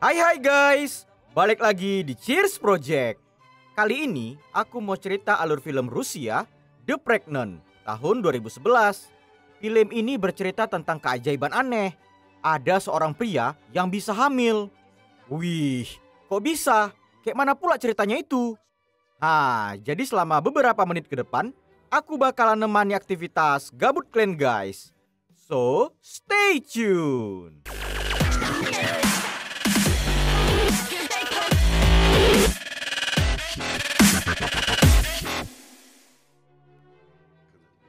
Hai guys, balik lagi di Cheers Project. Kali ini aku mau cerita alur film Rusia The Pregnant tahun 2011. Film ini bercerita tentang keajaiban aneh. Ada seorang pria yang bisa hamil. Wih, kok bisa? Kayak mana pula ceritanya itu? Jadi selama beberapa menit ke depan aku bakalan nemani aktivitas gabut kalian guys. So, stay tune.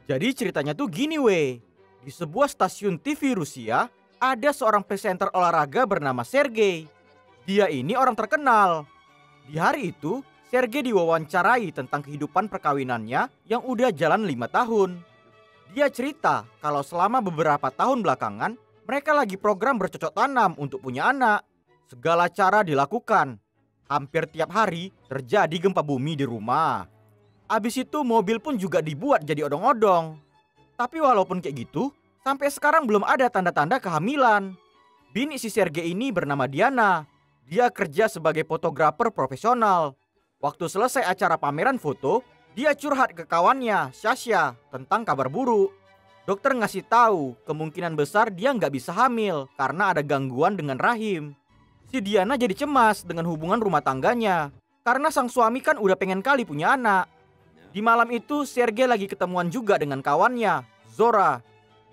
Jadi ceritanya tuh gini weh. Di sebuah stasiun TV Rusia ada seorang presenter olahraga bernama Sergei. Dia ini orang terkenal. Di hari itu Sergei diwawancarai tentang kehidupan perkawinannya yang udah jalan 5 tahun. Dia cerita kalau selama beberapa tahun belakangan mereka lagi program bercocok tanam untuk punya anak. Segala cara dilakukan. Hampir tiap hari terjadi gempa bumi di rumah. Abis itu mobil pun juga dibuat jadi odong-odong. Tapi walaupun kayak gitu, sampai sekarang belum ada tanda-tanda kehamilan. Bini si Sergei ini bernama Diana. Dia kerja sebagai fotografer profesional. Waktu selesai acara pameran foto, dia curhat ke kawannya, Sasha, tentang kabar buruk. Dokter ngasih tahu kemungkinan besar dia nggak bisa hamil karena ada gangguan dengan rahim. Si Diana jadi cemas dengan hubungan rumah tangganya. Karena sang suami kan udah pengen kali punya anak. Di malam itu Sergei lagi ketemuan juga dengan kawannya, Zora.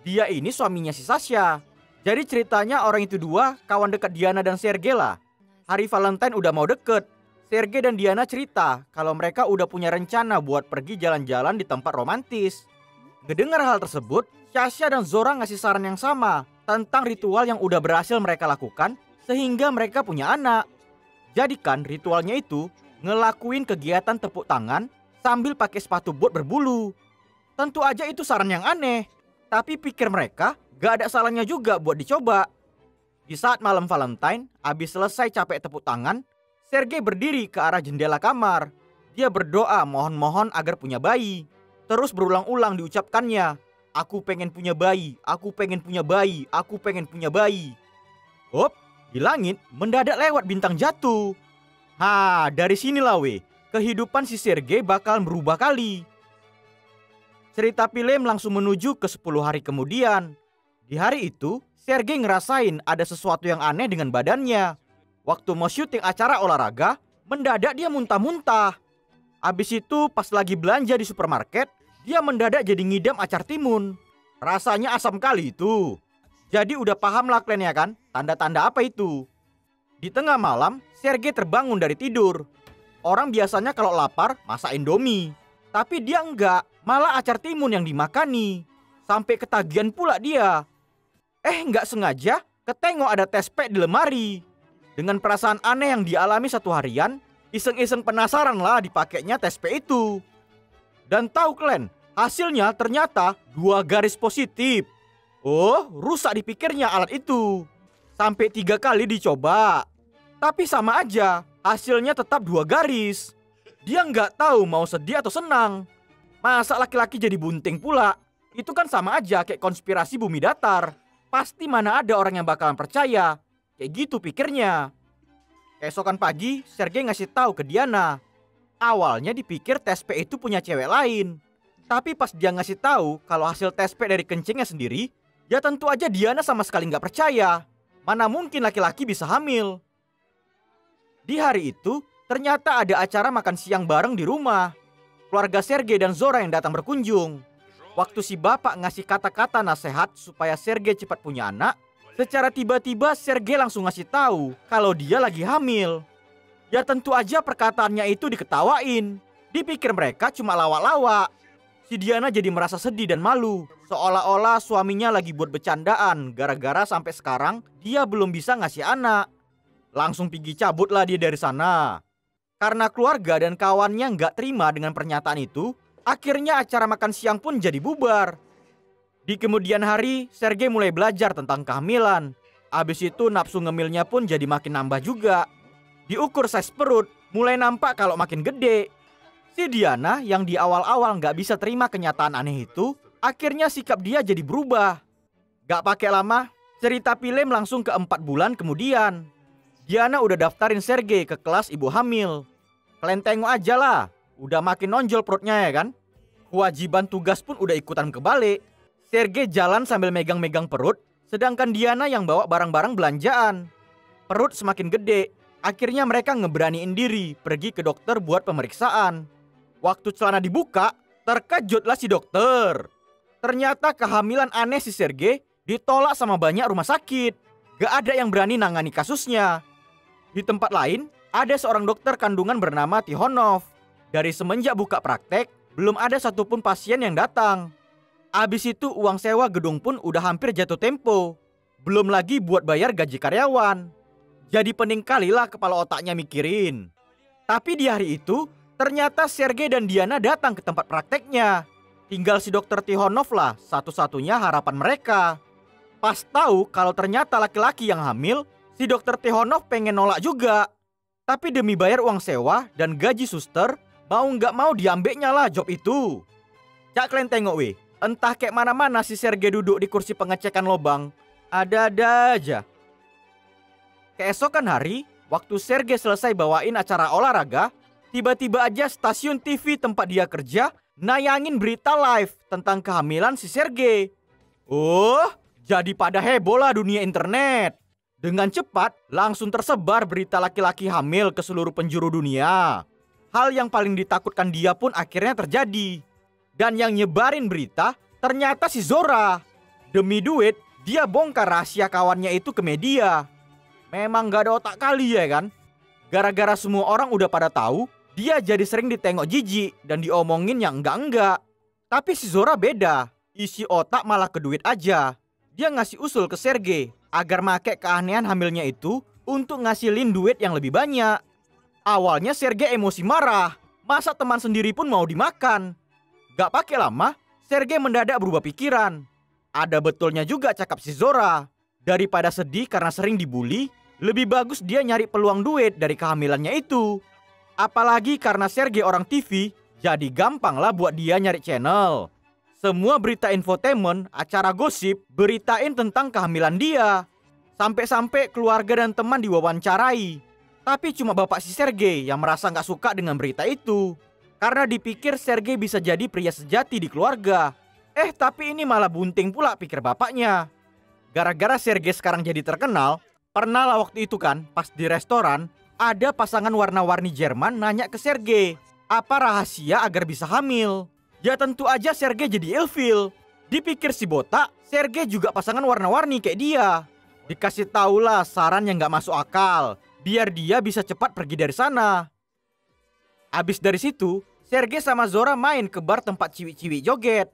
Dia ini suaminya si Sasha. Jadi ceritanya orang itu dua kawan dekat Diana dan Sergei lah. Hari Valentine udah mau deket. Sergei dan Diana cerita kalau mereka udah punya rencana buat pergi jalan-jalan di tempat romantis. Ngedengar hal tersebut, Sasha dan Zora ngasih saran yang sama tentang ritual yang udah berhasil mereka lakukan sehingga mereka punya anak. Jadikan ritualnya itu ngelakuin kegiatan tepuk tangan sambil pakai sepatu bot berbulu. Tentu aja itu saran yang aneh. Tapi pikir mereka gak ada salahnya juga buat dicoba. Di saat malam Valentine, abis selesai capek tepuk tangan, Sergei berdiri ke arah jendela kamar. Dia berdoa mohon-mohon agar punya bayi. Terus berulang-ulang diucapkannya, aku pengen punya bayi, aku pengen punya bayi, aku pengen punya bayi. Hop, di langit mendadak lewat bintang jatuh. Dari sinilah weh. Kehidupan si Sergei bakal berubah kali. Cerita film langsung menuju ke 10 hari kemudian. Di hari itu, Sergei ngerasain ada sesuatu yang aneh dengan badannya. Waktu mau syuting acara olahraga, mendadak dia muntah-muntah. Abis itu pas lagi belanja di supermarket, dia mendadak jadi ngidam acar timun. Rasanya asam kali itu. Jadi udah paham lah kalian ya kan, tanda-tanda apa itu. Di tengah malam, Sergei terbangun dari tidur. Orang biasanya kalau lapar masak Indomie. Tapi dia enggak, malah acar timun yang dimakani. Sampai ketagihan pula dia. Enggak sengaja ketengok ada tespek di lemari. Dengan perasaan aneh yang dialami satu harian, iseng-iseng penasaran lah dipakainya tespek itu. Dan tahu kalian, hasilnya ternyata 2 garis positif. Oh, rusak dipikirnya alat itu. Sampai 3 kali dicoba. Tapi sama aja. Hasilnya tetap 2 garis. Dia nggak tahu mau sedih atau senang. Masa laki-laki jadi bunting pula? Itu kan sama aja kayak konspirasi bumi datar. Pasti mana ada orang yang bakalan percaya. Kayak gitu pikirnya. Keesokan pagi, Sergei ngasih tahu ke Diana. Awalnya dipikir tespek itu punya cewek lain. Tapi pas dia ngasih tahu kalau hasil tespek dari kencingnya sendiri, ya tentu aja Diana sama sekali nggak percaya. Mana mungkin laki-laki bisa hamil? Di hari itu, ternyata ada acara makan siang bareng di rumah. Keluarga Sergei dan Zora yang datang berkunjung. Waktu si bapak ngasih kata-kata nasihat supaya Sergei cepat punya anak, secara tiba-tiba Sergei langsung ngasih tahu kalau dia lagi hamil. Ya tentu aja perkataannya itu diketawain. Dipikir mereka cuma lawak-lawak. Si Diana jadi merasa sedih dan malu. Seolah-olah suaminya lagi buat bercandaan gara-gara sampai sekarang dia belum bisa ngasih anak. Langsung pergi cabutlah dia dari sana. Karena keluarga dan kawannya nggak terima dengan pernyataan itu, akhirnya acara makan siang pun jadi bubar. Di kemudian hari, Sergei mulai belajar tentang kehamilan. Abis itu nafsu ngemilnya pun jadi makin nambah juga. Diukur size perut, mulai nampak kalau makin gede. Si Diana yang di awal-awal nggak bisa terima kenyataan aneh itu, akhirnya sikap dia jadi berubah. Gak pakai lama, cerita film langsung ke 4 bulan kemudian. Diana udah daftarin Sergei ke kelas ibu hamil. Kalian tengok aja lah, udah makin nonjol perutnya ya kan? Kewajiban tugas pun udah ikutan kebalik. Sergei jalan sambil megang-megang perut, sedangkan Diana yang bawa barang-barang belanjaan. Perut semakin gede, akhirnya mereka ngeberaniin diri pergi ke dokter buat pemeriksaan. Waktu celana dibuka, terkejutlah si dokter. Ternyata kehamilan aneh si Sergei ditolak sama banyak rumah sakit. Gak ada yang berani nangani kasusnya. Di tempat lain, ada seorang dokter kandungan bernama Tihonov. Dari semenjak buka praktek, belum ada satupun pasien yang datang. Abis itu uang sewa gedung pun udah hampir jatuh tempo. Belum lagi buat bayar gaji karyawan. Jadi pening kalilah kepala otaknya mikirin. Tapi di hari itu, ternyata Sergei dan Diana datang ke tempat prakteknya. Tinggal si dokter Tihonov lah satu-satunya harapan mereka. Pas tahu kalau ternyata laki-laki yang hamil, si dokter Tihonov pengen nolak juga. Tapi demi bayar uang sewa dan gaji suster, mau nggak mau diambilnya lah job itu. Cak kalian tengok weh, entah kayak mana-mana si Sergei duduk di kursi pengecekan lobang. Ada-ada aja. Keesokan hari, waktu Sergei selesai bawain acara olahraga, tiba-tiba aja stasiun TV tempat dia kerja nayangin berita live tentang kehamilan si Sergei. Oh, jadi pada heboh lah dunia internet. Dengan cepat, langsung tersebar berita laki-laki hamil ke seluruh penjuru dunia. Hal yang paling ditakutkan dia pun akhirnya terjadi. Dan yang nyebarin berita, ternyata si Zora. Demi duit, dia bongkar rahasia kawannya itu ke media. Memang gak ada otak kali ya kan? Gara-gara semua orang udah pada tahu, dia jadi sering ditengok jijik dan diomongin yang enggak-enggak. Tapi si Zora beda, isi otak malah ke duit aja. Dia ngasih usul ke Sergei agar make keanehan hamilnya itu untuk ngasilin duit yang lebih banyak. Awalnya Sergei emosi marah, masa teman sendiri pun mau dimakan. Gak pakai lama, Sergei mendadak berubah pikiran. Ada betulnya juga cakap si Zora. Daripada sedih karena sering dibully, lebih bagus dia nyari peluang duit dari kehamilannya itu. Apalagi karena Sergei orang TV, jadi gampang lah buat dia nyari channel. Semua berita infotainment, acara gosip, beritain tentang kehamilan dia. Sampai-sampai keluarga dan teman diwawancarai. Tapi cuma bapak si Sergei yang merasa gak suka dengan berita itu. Karena dipikir Sergei bisa jadi pria sejati di keluarga. Tapi ini malah bunting pula pikir bapaknya. Gara-gara Sergei sekarang jadi terkenal, pernah lah waktu itu kan, pas di restoran, ada pasangan warna-warni Jerman nanya ke Sergei, apa rahasia agar bisa hamil? Ya tentu aja Sergei jadi ilfil. Dipikir si botak, Sergei juga pasangan warna-warni kayak dia. Dikasih taulah saran yang gak masuk akal, biar dia bisa cepat pergi dari sana. Abis dari situ, Sergei sama Zora main ke bar tempat ciwi-ciwi joget.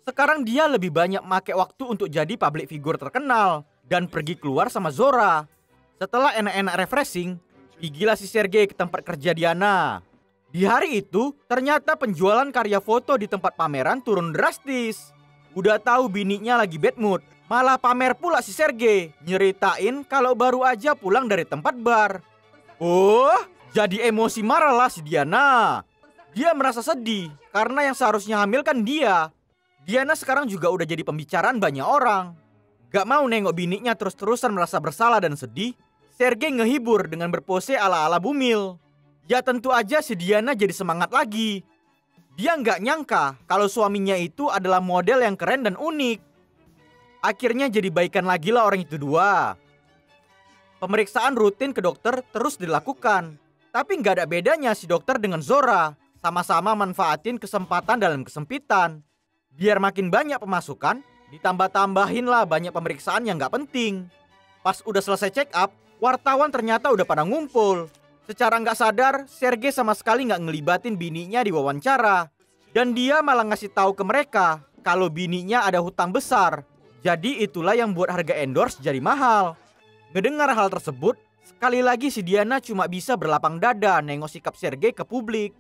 Sekarang dia lebih banyak make waktu untuk jadi public figure terkenal dan pergi keluar sama Zora. Setelah enak-enak refreshing, pergilah si Sergei ke tempat kerja Diana. Di hari itu, ternyata penjualan karya foto di tempat pameran turun drastis. Udah tahu bininya lagi bad mood, malah pamer pula si Sergei, nyeritain kalau baru aja pulang dari tempat bar. Oh, jadi emosi marah lah si Diana. Dia merasa sedih karena yang seharusnya hamil kan dia. Diana sekarang juga udah jadi pembicaraan banyak orang. Gak mau nengok bininya terus-terusan merasa bersalah dan sedih, Sergei ngehibur dengan berpose ala-ala bumil. Ya tentu aja si Diana jadi semangat lagi. Dia nggak nyangka kalau suaminya itu adalah model yang keren dan unik. Akhirnya jadi baikan lagi lah orang itu dua. Pemeriksaan rutin ke dokter terus dilakukan. Tapi nggak ada bedanya si dokter dengan Zora. Sama-sama manfaatin kesempatan dalam kesempitan. Biar makin banyak pemasukan, ditambah-tambahin lah banyak pemeriksaan yang nggak penting. Pas udah selesai check up, wartawan ternyata udah pada ngumpul. Secara nggak sadar, Sergei sama sekali nggak ngelibatin bininya di wawancara. Dan dia malah ngasih tahu ke mereka kalau bininya ada hutang besar. Jadi itulah yang buat harga endorse jadi mahal. Ngedengar hal tersebut, sekali lagi si Diana cuma bisa berlapang dada nengok sikap Sergei ke publik.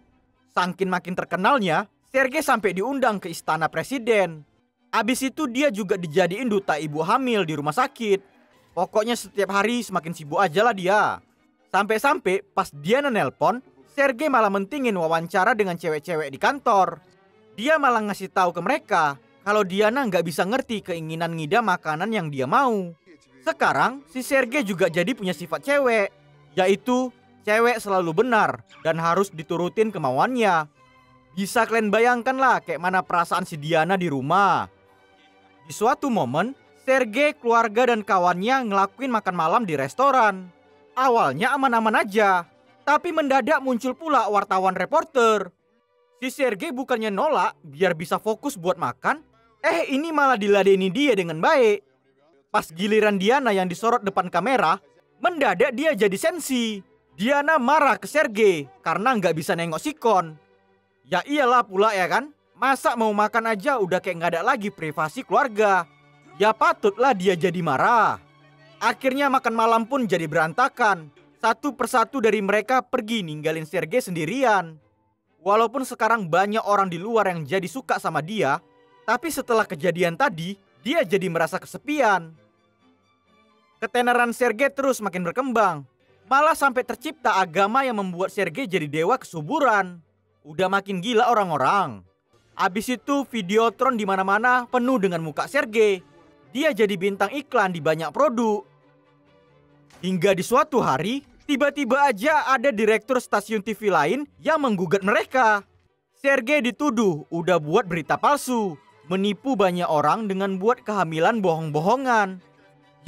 Sangkin makin terkenalnya, Sergei sampai diundang ke istana presiden. Abis itu dia juga dijadiin duta ibu hamil di rumah sakit. Pokoknya setiap hari semakin sibuk aja lah dia. Sampai-sampai pas Diana nelpon, Sergei malah mentingin wawancara dengan cewek-cewek di kantor. Dia malah ngasih tahu ke mereka kalau Diana nggak bisa ngerti keinginan ngidam makanan yang dia mau. Sekarang si Sergei juga jadi punya sifat cewek, yaitu cewek selalu benar dan harus diturutin kemauannya. Bisa kalian bayangkan lah kayak mana perasaan si Diana di rumah. Di suatu momen, Sergei, keluarga dan kawannya ngelakuin makan malam di restoran. Awalnya aman-aman aja, tapi mendadak muncul pula wartawan reporter. Si Sergei bukannya nolak biar bisa fokus buat makan, ini malah diladeni dia dengan baik. Pas giliran Diana yang disorot depan kamera, mendadak dia jadi sensi. Diana marah ke Sergei karena nggak bisa nengok sikon. Ya iyalah pula ya kan, masa mau makan aja udah kayak nggak ada lagi privasi keluarga. Ya patutlah dia jadi marah. Akhirnya makan malam pun jadi berantakan. Satu persatu dari mereka pergi ninggalin Sergei sendirian. Walaupun sekarang banyak orang di luar yang jadi suka sama dia, tapi setelah kejadian tadi, dia jadi merasa kesepian. Ketenaran Sergei terus makin berkembang. Malah sampai tercipta agama yang membuat Sergei jadi dewa kesuburan. Udah makin gila orang-orang. Abis itu Videotron di mana-mana penuh dengan muka Sergei. Dia jadi bintang iklan di banyak produk. Hingga di suatu hari, tiba-tiba aja ada direktur stasiun TV lain yang menggugat mereka. Sergei dituduh udah buat berita palsu, menipu banyak orang dengan buat kehamilan bohong-bohongan.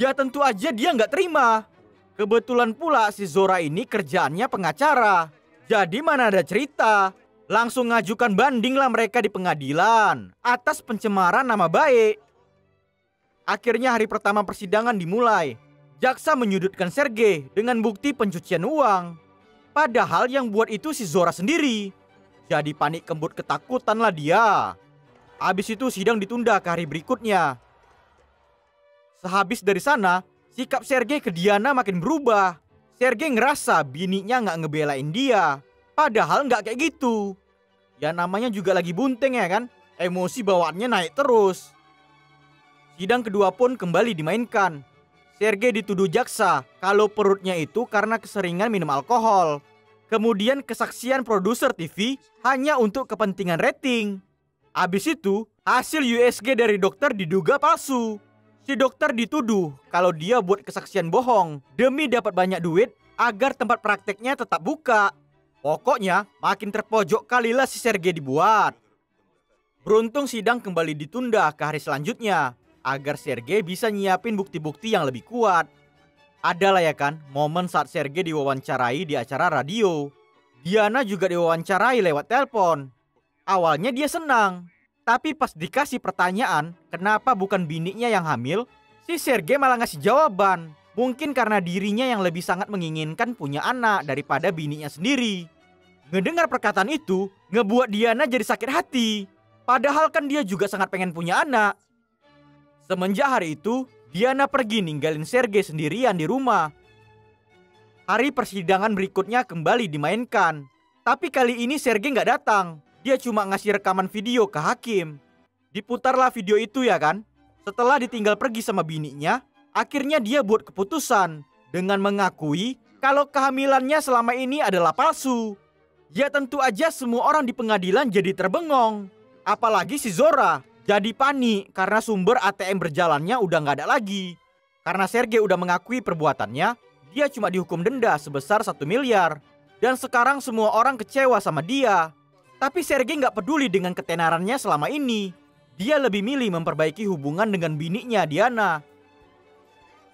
Ya tentu aja dia nggak terima. Kebetulan pula si Zora ini kerjaannya pengacara. Jadi mana ada cerita, langsung ngajukan banding lah mereka di pengadilan atas pencemaran nama baik. Akhirnya hari pertama persidangan dimulai. Jaksa menyudutkan Sergei dengan bukti pencucian uang. Padahal yang buat itu si Zora sendiri. Jadi panik kembut ketakutan lah dia. Habis itu sidang ditunda ke hari berikutnya. Sehabis dari sana, sikap Sergei ke Diana makin berubah. Sergei ngerasa bininya nggak ngebelain dia. Padahal nggak kayak gitu. Ya namanya juga lagi bunting ya kan. Emosi bawaannya naik terus. Sidang kedua pun kembali dimainkan. Sergei dituduh jaksa kalau perutnya itu karena keseringan minum alkohol. Kemudian kesaksian produser TV hanya untuk kepentingan rating. Abis itu hasil USG dari dokter diduga palsu. Si dokter dituduh kalau dia buat kesaksian bohong demi dapat banyak duit agar tempat prakteknya tetap buka. Pokoknya makin terpojok kalilah si Sergei dibuat. Beruntung sidang kembali ditunda ke hari selanjutnya agar Sergei bisa nyiapin bukti-bukti yang lebih kuat. Adalah ya kan momen saat Sergei diwawancarai di acara radio. Diana juga diwawancarai lewat telepon. Awalnya dia senang, tapi pas dikasih pertanyaan kenapa bukan bininya yang hamil, si Sergei malah ngasih jawaban. Mungkin karena dirinya yang lebih sangat menginginkan punya anak daripada bininya sendiri. Ngedengar perkataan itu ngebuat Diana jadi sakit hati. Padahal kan dia juga sangat pengen punya anak. Semenjak hari itu, Diana pergi ninggalin Sergei sendirian di rumah. Hari persidangan berikutnya kembali dimainkan. Tapi kali ini Sergei nggak datang. Dia cuma ngasih rekaman video ke hakim. Diputarlah video itu ya kan. Setelah ditinggal pergi sama bininya, akhirnya dia buat keputusan dengan mengakui kalau kehamilannya selama ini adalah palsu. Ya tentu aja semua orang di pengadilan jadi terbengong. Apalagi si Zora. Jadi panik karena sumber ATM berjalannya udah nggak ada lagi. Karena Sergei udah mengakui perbuatannya, dia cuma dihukum denda sebesar 1 miliar. Dan sekarang semua orang kecewa sama dia. Tapi Sergei nggak peduli dengan ketenarannya selama ini. Dia lebih milih memperbaiki hubungan dengan bininya Diana.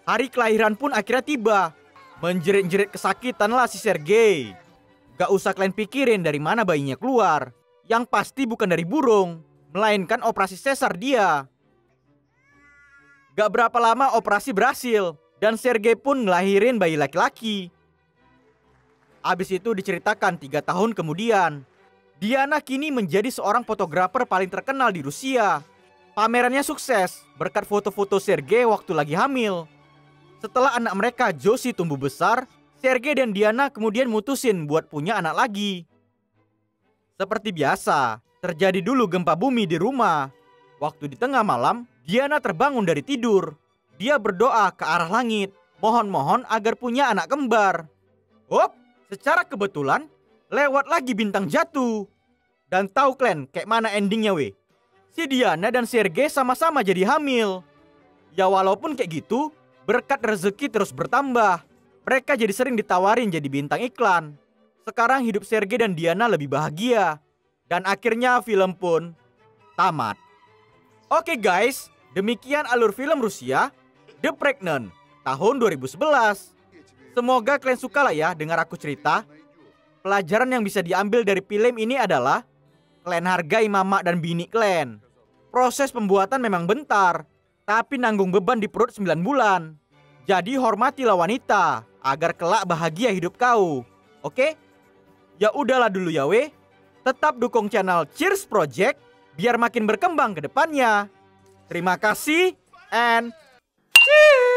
Hari kelahiran pun akhirnya tiba. Menjerit-jerit kesakitan lah si Sergei. Gak usah kalian pikirin dari mana bayinya keluar. Yang pasti bukan dari burung, melainkan operasi sesar dia. Gak berapa lama operasi berhasil dan Sergei pun ngelahirin bayi laki-laki. Abis itu diceritakan 3 tahun kemudian, Diana kini menjadi seorang fotografer paling terkenal di Rusia. Pamerannya sukses berkat foto-foto Sergei waktu lagi hamil. Setelah anak mereka Josie tumbuh besar, Sergei dan Diana kemudian mutusin buat punya anak lagi. Seperti biasa, terjadi dulu gempa bumi di rumah. Waktu di tengah malam, Diana terbangun dari tidur. Dia berdoa ke arah langit, mohon-mohon agar punya anak kembar. Hop, secara kebetulan, lewat lagi bintang jatuh. Dan tahu kalian kayak mana endingnya weh? Si Diana dan Sergei sama-sama jadi hamil. Ya walaupun kayak gitu, berkat rezeki terus bertambah. Mereka jadi sering ditawarin jadi bintang iklan. Sekarang hidup Sergei dan Diana lebih bahagia. Dan akhirnya film pun tamat. Oke guys, demikian alur film Rusia The Pregnant tahun 2011. Semoga kalian suka lah ya dengar aku cerita. Pelajaran yang bisa diambil dari film ini adalah kalian hargai mama dan bini kalian. Proses pembuatan memang bentar, tapi nanggung beban di perut 9 bulan. Jadi hormatilah wanita agar kelak bahagia hidup kau. Oke? Ya udahlah dulu ya weh. Tetap dukung channel Cheers Project biar makin berkembang ke depannya. Terima kasih and cheers!